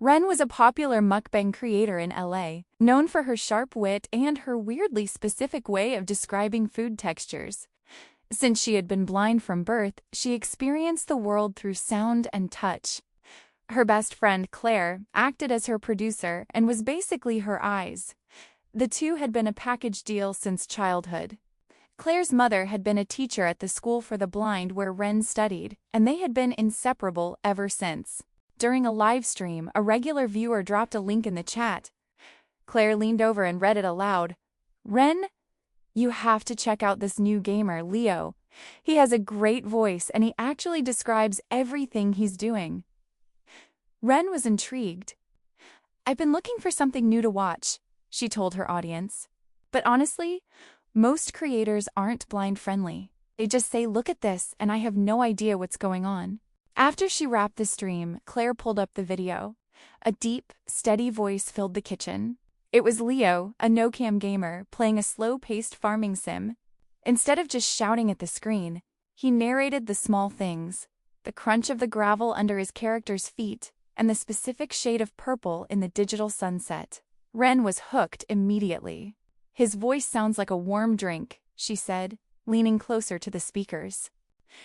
Ren was a popular mukbang creator in LA, known for her sharp wit and her weirdly specific way of describing food textures. Since she had been blind from birth, she experienced the world through sound and touch. Her best friend, Claire, acted as her producer and was basically her eyes. The two had been a package deal since childhood. Claire's mother had been a teacher at the school for the blind where Ren studied, and they had been inseparable ever since. During a live stream, a regular viewer dropped a link in the chat. Claire leaned over and read it aloud. "Ren, you have to check out this new gamer, Leo. He has a great voice and he actually describes everything he's doing." Ren was intrigued. "I've been looking for something new to watch," she told her audience. "But honestly, most creators aren't blind-friendly. They just say, 'Look at this,' and I have no idea what's going on." After she wrapped the stream, Claire pulled up the video. A deep, steady voice filled the kitchen. It was Leo, a no-cam gamer, playing a slow-paced farming sim. Instead of just shouting at the screen, he narrated the small things, the crunch of the gravel under his character's feet, and the specific shade of purple in the digital sunset. Ren was hooked immediately. "His voice sounds like a warm drink," she said, leaning closer to the speakers.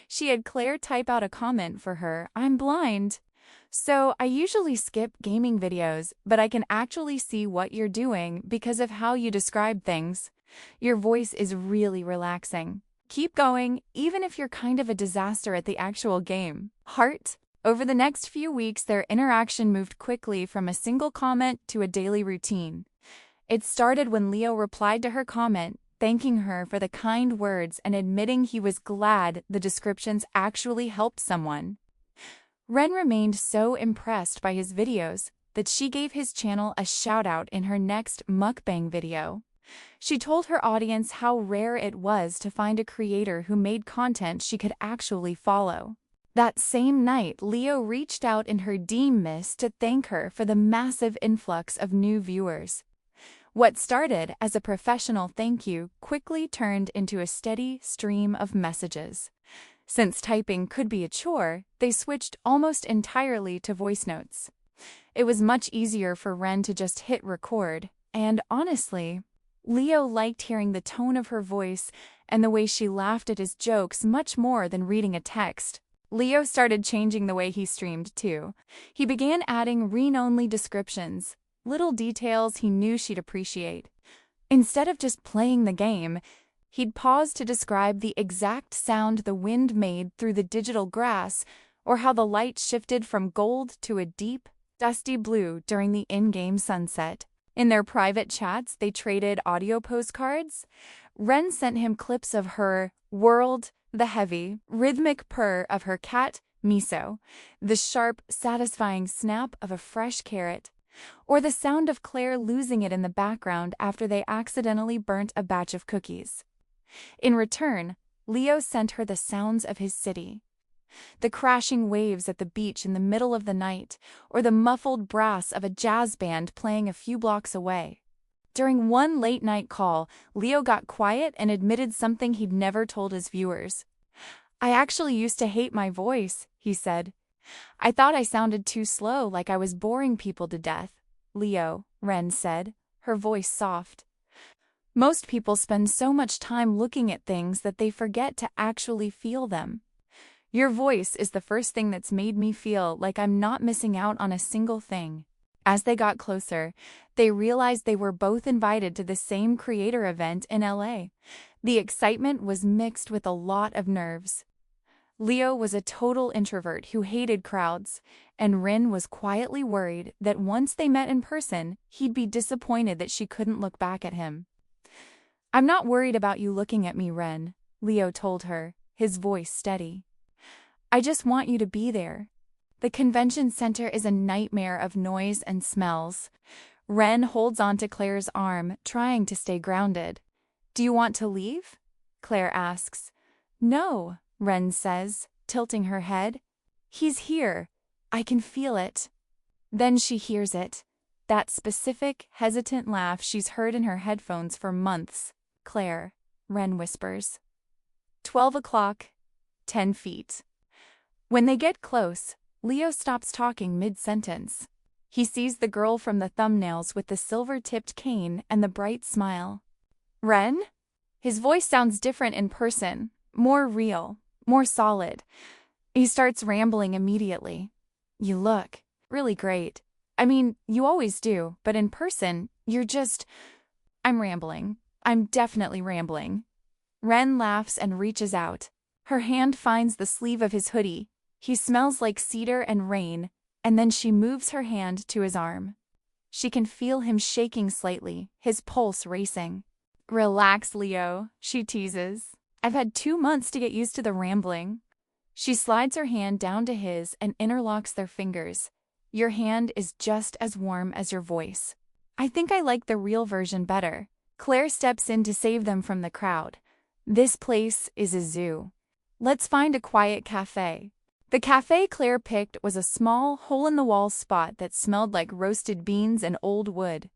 She had Claire type out a comment for her. "I'm blind, so I usually skip gaming videos, but I can actually see what you're doing because of how you describe things. Your voice is really relaxing. Keep going, even if you're kind of a disaster at the actual game. Heart." Over the next few weeks, their interaction moved quickly from a single comment to a daily routine. It started when Leo replied to her comment, thanking her for the kind words and admitting he was glad the descriptions actually helped someone. Ren remained so impressed by his videos that she gave his channel a shout-out in her next mukbang video. She told her audience how rare it was to find a creator who made content she could actually follow. That same night, Leo reached out in her DM to thank her for the massive influx of new viewers. What started as a professional thank you quickly turned into a steady stream of messages. Since typing could be a chore, they switched almost entirely to voice notes. It was much easier for Ren to just hit record, and honestly, Leo liked hearing the tone of her voice and the way she laughed at his jokes much more than reading a text. Leo started changing the way he streamed too. He began adding read-only descriptions, little details he knew she'd appreciate. Instead of just playing the game, he'd pause to describe the exact sound the wind made through the digital grass or how the light shifted from gold to a deep, dusty blue during the in-game sunset. In their private chats, they traded audio postcards. Ren sent him clips of her world, the heavy, rhythmic purr of her cat, Miso, the sharp, satisfying snap of a fresh carrot, or the sound of Claire losing it in the background after they accidentally burnt a batch of cookies. In return, Leo sent her the sounds of his city. The crashing waves at the beach in the middle of the night, or the muffled brass of a jazz band playing a few blocks away. During one late-night call, Leo got quiet and admitted something he'd never told his viewers. "I actually used to hate my voice," he said. "I thought I sounded too slow, like I was boring people to death." "Leo," Ren said, her voice soft. "Most people spend so much time looking at things that they forget to actually feel them. Your voice is the first thing that's made me feel like I'm not missing out on a single thing." As they got closer, they realized they were both invited to the same creator event in LA. The excitement was mixed with a lot of nerves. Leo was a total introvert who hated crowds, and Rin was quietly worried that once they met in person, he'd be disappointed that she couldn't look back at him. "I'm not worried about you looking at me, Ren," Leo told her, his voice steady. "I just want you to be there. The convention center is a nightmare of noise and smells." Ren holds onto Claire's arm, trying to stay grounded. "Do you want to leave?" Claire asks. "No," Ren says, tilting her head. "He's here. I can feel it." Then she hears it. That specific, hesitant laugh she's heard in her headphones for months. "Claire," Ren whispers. 12 o'clock, 10 feet. When they get close, Leo stops talking mid-sentence. He sees the girl from the thumbnails with the silver-tipped cane and the bright smile. Ren? His voice sounds different in person, more real, more solid. He starts rambling immediately. You look really great. I mean, you always do, but in person, you're just... I'm rambling. I'm definitely rambling. Ren laughs and reaches out. Her hand finds the sleeve of his hoodie. He smells like cedar and rain, and then she moves her hand to his arm. She can feel him shaking slightly, his pulse racing. Relax, Leo, she teases. I've had 2 months to get used to the rambling. She slides her hand down to his and interlocks their fingers. Your hand is just as warm as your voice. I think I like the real version better. Claire steps in to save them from the crowd. This place is a zoo. Let's find a quiet cafe. The cafe Claire picked was a small, hole-in-the-wall spot that smelled like roasted beans and old wood.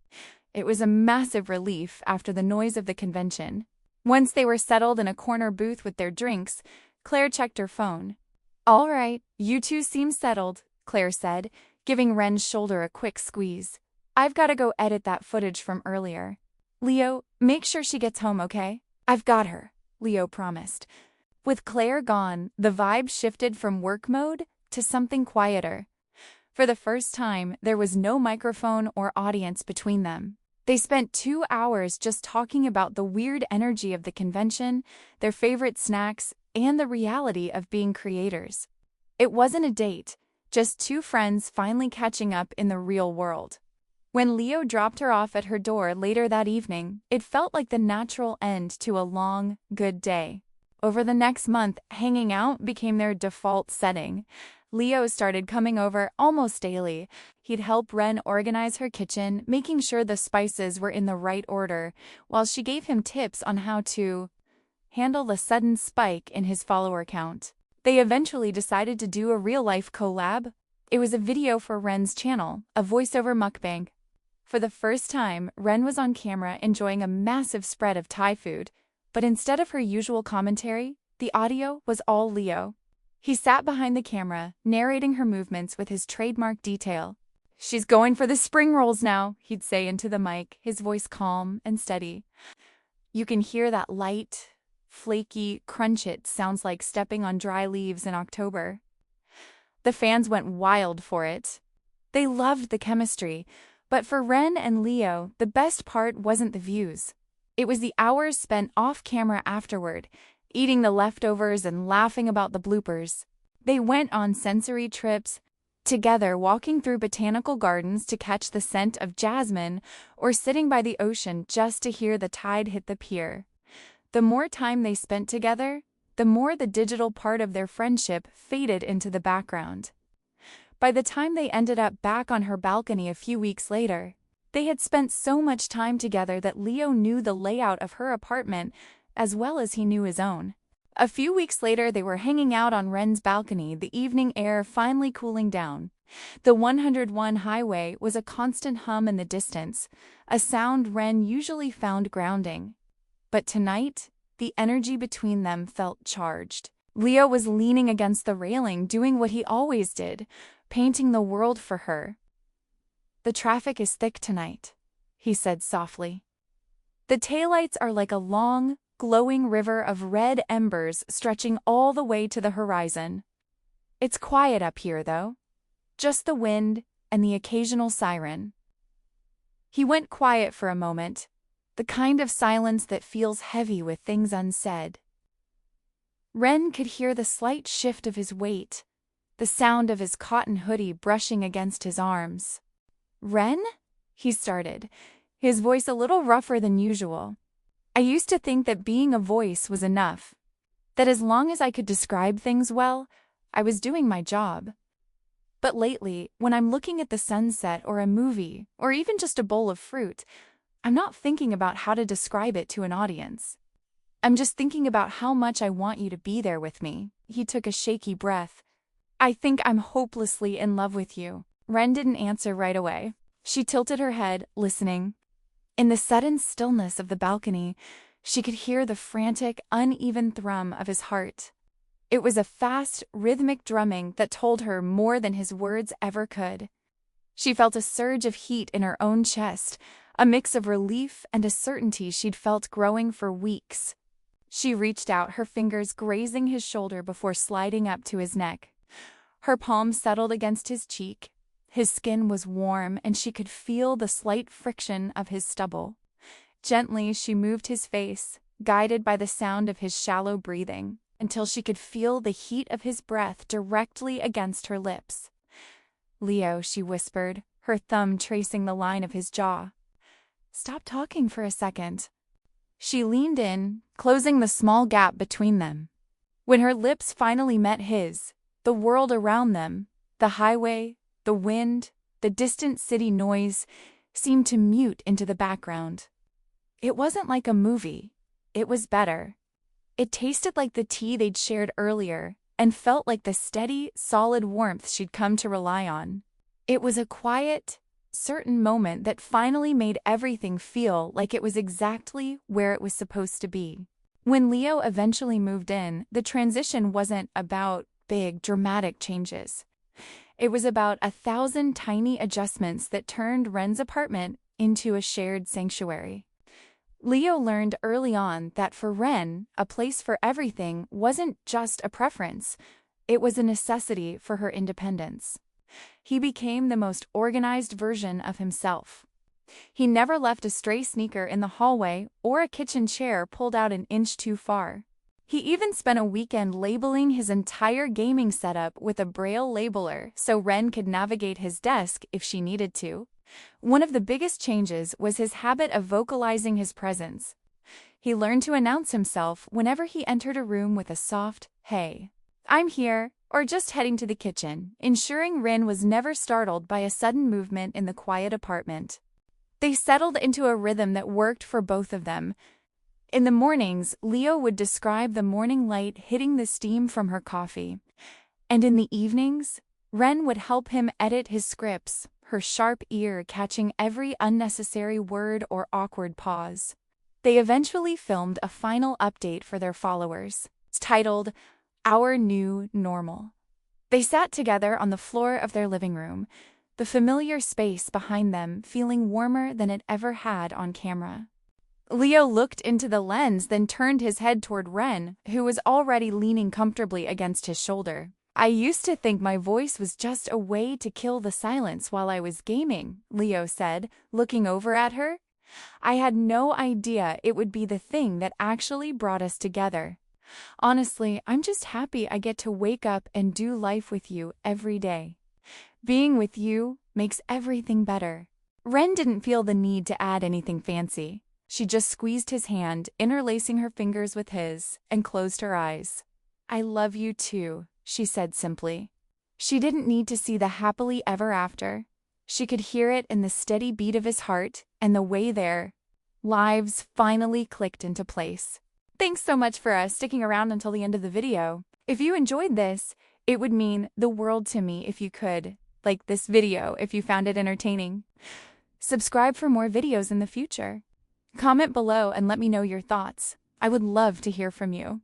It was a massive relief after the noise of the convention. Once they were settled in a corner booth with their drinks, Claire checked her phone. All right, you two seem settled, Claire said, giving Ren's shoulder a quick squeeze. I've got to go edit that footage from earlier. Leo, make sure she gets home, okay? I've got her, Leo promised. With Claire gone, the vibe shifted from work mode to something quieter. For the first time, there was no microphone or audience between them. They spent 2 hours just talking about the weird energy of the convention, their favorite snacks, and the reality of being creators. It wasn't a date, just 2 friends finally catching up in the real world. When Leo dropped her off at her door later that evening, it felt like the natural end to a long, good day. Over the next month, hanging out became their default setting. Leo started coming over almost daily. He'd help Ren organize her kitchen, making sure the spices were in the right order, while she gave him tips on how to handle the sudden spike in his follower count. They eventually decided to do a real-life collab. It was a video for Ren's channel, a voiceover mukbang. For the first time, Ren was on camera enjoying a massive spread of Thai food, but instead of her usual commentary, the audio was all Leo. He sat behind the camera, narrating her movements with his trademark detail. She's going for the spring rolls now, he'd say into the mic, his voice calm and steady. You can hear that light, flaky crunch. It sounds like stepping on dry leaves in October. The fans went wild for it. They loved the chemistry, but for Ren and Leo, the best part wasn't the views. It was the hours spent off camera afterward, eating the leftovers and laughing about the bloopers. They went on sensory trips together, walking through botanical gardens to catch the scent of jasmine or sitting by the ocean just to hear the tide hit the pier. The more time they spent together, the more the digital part of their friendship faded into the background. By the time they ended up back on her balcony a few weeks later, they had spent so much time together that Leo knew the layout of her apartment as well as he knew his own. A few weeks later, they were hanging out on Ren's balcony, the evening air finally cooling down. The 101 highway was a constant hum in the distance, a sound Ren usually found grounding. But tonight, the energy between them felt charged. Leo was leaning against the railing, doing what he always did, painting the world for her. The traffic is thick tonight, he said softly. The taillights are like a long, glowing river of red embers stretching all the way to the horizon. It's quiet up here, though. Just the wind and the occasional siren. He went quiet for a moment, the kind of silence that feels heavy with things unsaid. Ren could hear the slight shift of his weight, the sound of his cotton hoodie brushing against his arms. Ren? He started, his voice a little rougher than usual. I used to think that being a voice was enough, that as long as I could describe things well, I was doing my job. But lately, when I'm looking at the sunset or a movie, or even just a bowl of fruit, I'm not thinking about how to describe it to an audience. I'm just thinking about how much I want you to be there with me. He took a shaky breath. I think I'm hopelessly in love with you. Ren didn't answer right away. She tilted her head, listening. In the sudden stillness of the balcony, she could hear the frantic, uneven thrum of his heart. It was a fast, rhythmic drumming that told her more than his words ever could. She felt a surge of heat in her own chest, a mix of relief and a certainty she'd felt growing for weeks. She reached out, her fingers grazing his shoulder before sliding up to his neck. Her palm settled against his cheek. His skin was warm, and she could feel the slight friction of his stubble. Gently, she moved his face, guided by the sound of his shallow breathing, until she could feel the heat of his breath directly against her lips. "Leo," she whispered, her thumb tracing the line of his jaw. "Stop talking for a second." She leaned in, closing the small gap between them. When her lips finally met his, the world around them, the highway, the wind, the distant city noise, seemed to mute into the background. It wasn't like a movie. It was better. It tasted like the tea they'd shared earlier, and felt like the steady, solid warmth she'd come to rely on. It was a quiet, certain moment that finally made everything feel like it was exactly where it was supposed to be. When Leo eventually moved in, the transition wasn't about big, dramatic changes. It was about 1,000 tiny adjustments that turned Ren's apartment into a shared sanctuary. Leo learned early on that for Ren, a place for everything wasn't just a preference, it was a necessity for her independence. He became the most organized version of himself. He never left a stray sneaker in the hallway or a kitchen chair pulled out an inch too far. He even spent a weekend labeling his entire gaming setup with a braille labeler so Ren could navigate his desk if she needed to. One of the biggest changes was his habit of vocalizing his presence. He learned to announce himself whenever he entered a room with a soft, "Hey, I'm here," or just heading to the kitchen, ensuring Ren was never startled by a sudden movement in the quiet apartment. They settled into a rhythm that worked for both of them. In the mornings, Leo would describe the morning light hitting the steam from her coffee. And in the evenings, Ren would help him edit his scripts, her sharp ear catching every unnecessary word or awkward pause. They eventually filmed a final update for their followers, titled "Our New Normal." They sat together on the floor of their living room, the familiar space behind them feeling warmer than it ever had on camera. Leo looked into the lens, then turned his head toward Ren, who was already leaning comfortably against his shoulder. "I used to think my voice was just a way to kill the silence while I was gaming," Leo said, looking over at her. "I had no idea it would be the thing that actually brought us together. Honestly, I'm just happy I get to wake up and do life with you every day. Being with you makes everything better." Ren didn't feel the need to add anything fancy. She just squeezed his hand, interlacing her fingers with his, and closed her eyes. "I love you too," she said simply. She didn't need to see the happily ever after. She could hear it in the steady beat of his heart and the way their lives finally clicked into place. Thanks so much for sticking around until the end of the video. If you enjoyed this, it would mean the world to me if you could like this video if you found it entertaining. Subscribe for more videos in the future. Comment below and let me know your thoughts. I would love to hear from you.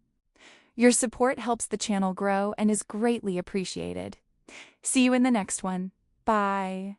Your support helps the channel grow and is greatly appreciated. See you in the next one. Bye.